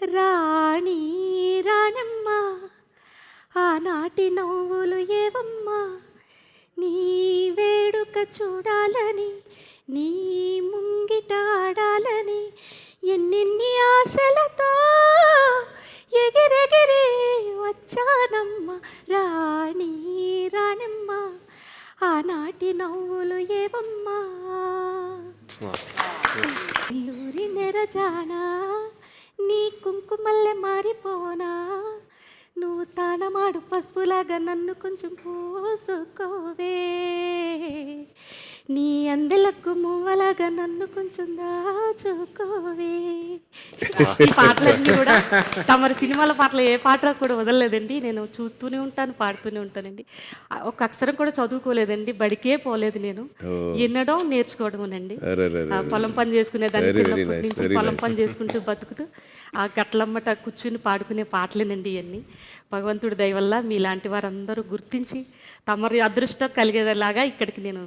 రాణి రాణమ్మ ఆనాటి నవ్వులు ఏవమ్మా నీ వేడుక చూడాలని నీ ముంగిట ఆడాలని ఎన్నెన్ని ఆశలతో ఎగిరెగిరి వచ్చానమ్మ రాణి రాణమ్మ ఆనాటి నవ్వులు ఏవమ్మా ఇల్లూరి నెరజానా నీ కుంకుమల్లె మారిపోనా నువ్వు తానమాడు పసుపులాగా నన్ను కొంచెం పోసుకోవే నీ అందెలకు మువ్వలాగా నన్ను కొంచెం దాచుకోవే. ఈ పాటలన్నీ కూడా తమరి సినిమాల పాటలు ఏ పాట కూడా వదలలేదండి. నేను చూస్తూనే ఉంటాను, పాడుతూనే ఉంటానండి. ఒక అక్షరం కూడా చదువుకోలేదండి, బడికే పోలేదు నేను. వినడం నేర్చుకోవడమేనండి. పొలం పని చేసుకునే దాన్ని చిన్నప్పటి నుంచి పొలం పని చేసుకుంటూ బతుకుతూ ఆ గట్లమ్మట కూర్చుని పాడుకునే పాటలేనండి ఇవన్నీ. భగవంతుడి దయ వల్ల మీలాంటి వారందరూ గుర్తించి తమరి అదృష్టం కలిగేలాగా ఇక్కడికి నేను